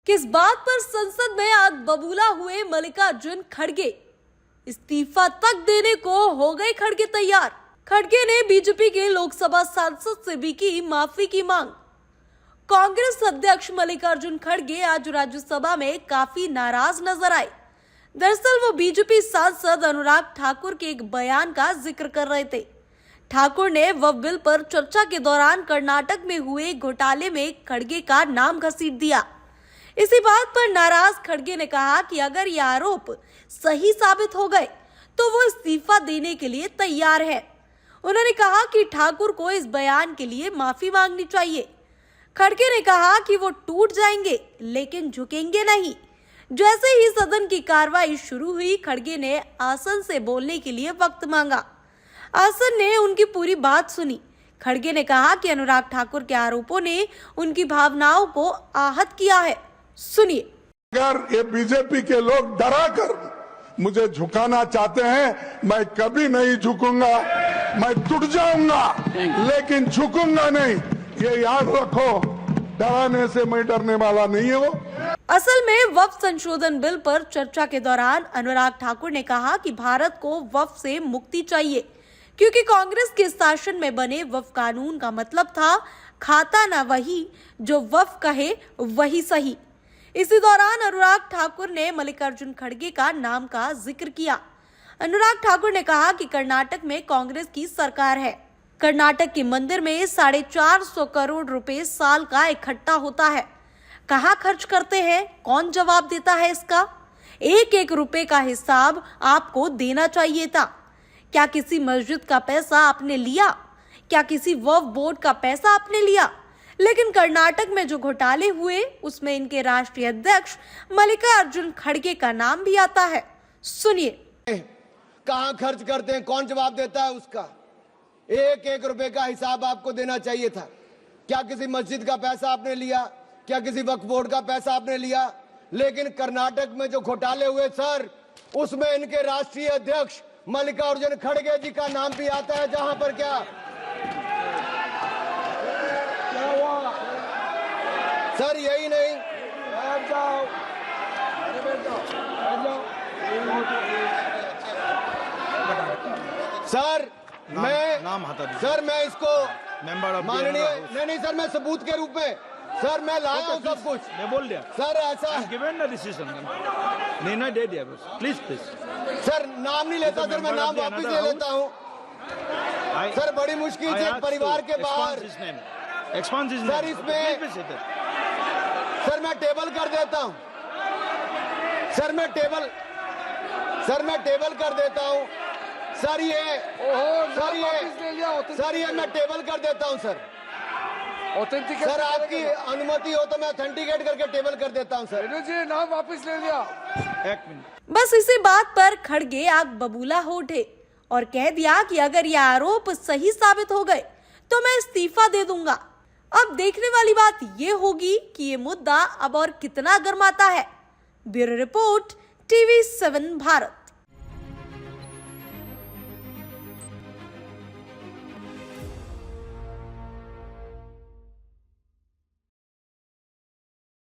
किस बात पर संसद में आग बबूला हुए मल्लिकार्जुन खड़गे। इस्तीफा तक देने को हो गए खड़गे तैयार। खड़गे ने बीजेपी के लोकसभा सांसद से भी की माफी की मांग। कांग्रेस अध्यक्ष मल्लिकार्जुन खड़गे आज राज्यसभा में काफी नाराज नजर आए। दरअसल वो बीजेपी सांसद अनुराग ठाकुर के एक बयान का जिक्र कर रहे थे। ठाकुर ने वक्फ बिल पर चर्चा के दौरान कर्नाटक में हुए घोटाले में खड़गे का नाम घसीट दिया। इसी बात पर नाराज खड़गे ने कहा कि अगर ये आरोप सही साबित हो गए तो वो इस्तीफा देने के लिए तैयार है। उन्होंने कहा कि ठाकुर को इस बयान के लिए माफी मांगनी चाहिए। खड़गे ने कहा कि वो टूट जाएंगे लेकिन झुकेंगे नहीं। जैसे ही सदन की कार्रवाई शुरू हुई, खड़गे ने आसन से बोलने के लिए वक्त मांगा। आसन ने उनकी पूरी बात सुनी। खड़गे ने कहा कि अनुराग ठाकुर के आरोपों ने उनकी भावनाओं को आहत किया है। सुनिए। अगर ये बीजेपी के लोग डरा कर मुझे झुकाना चाहते हैं, मैं कभी नहीं झुकूंगा। मैं टूट जाऊंगा लेकिन झुकूंगा नहीं, ये याद रखो। डराने से मैं डरने वाला नहीं हूँ। असल में वक्फ संशोधन बिल पर चर्चा के दौरान अनुराग ठाकुर ने कहा कि भारत को वक्फ से मुक्ति चाहिए, क्योंकि कांग्रेस के शासन में बने वक्फ कानून का मतलब था खाता ना वही जो वक्फ कहे वही सही। इसी दौरान अनुराग ठाकुर ने मल्लिकार्जुन खड़गे का नाम का जिक्र किया। अनुराग ठाकुर ने कहा कि कर्नाटक में कांग्रेस की सरकार है। कर्नाटक के मंदिर में 450 करोड़ रुपए साल का इकट्ठा होता है। कहाँ खर्च करते हैं, कौन जवाब देता है इसका? एक एक रुपए का हिसाब आपको देना चाहिए था। क्या किसी मस्जिद का पैसा आपने लिया? क्या किसी वक्फ बोर्ड का पैसा आपने लिया? लेकिन कर्नाटक में जो घोटाले हुए उसमें इनके राष्ट्रीय अध्यक्ष मल्लिकार्जुन खड़गे का नाम भी आता है। सुनिए। कहां खर्च करते हैं, कौन जवाब देता है उसका? एक एक रुपए का हिसाब आपको देना चाहिए था। क्या किसी मस्जिद का पैसा आपने लिया? क्या किसी वक्फ बोर्ड का पैसा आपने लिया? लेकिन कर्नाटक में जो घोटाले हुए सर, उसमें इनके राष्ट्रीय अध्यक्ष मल्लिकार्जुन खड़गे जी का नाम भी आता है। जहां पर क्या हुआ सर? यही नहीं, बैठ जाओ, सर मैं इसको माननीय नहीं सर, मैं सबूत के रूप में सर मैं लाया हूं सब कुछ। मैं बोल दिया सर, ऐसा गिवन द डिसीजन निर्णय दे दिया बस। प्लीज सर, नाम नहीं लेता सर, मैं नाम वापस ले लेता हूं सर। बड़ी मुश्किल से परिवार के बाहर सर इसमें सर मैं टेबल कर देता हूं। सर मैं टेबल कर देता हूं सर। ये मैं टेबल कर देता हूं सर। सर आपकी अनुमति हो तो मैं ऑथेंटिकेट करके टेबल कर देता हूं सर। जी नाम वापस ले लिया। एक मिनट। बस इसी बात पर खड़गे आग बबूला हो उठे और कह दिया कि अगर ये आरोप सही साबित हो गए तो मैं इस्तीफा दे दूंगा। अब देखने वाली बात ये होगी कि ये मुद्दा अब और कितना गर्माता है। Bureau report, TV7 Bharat.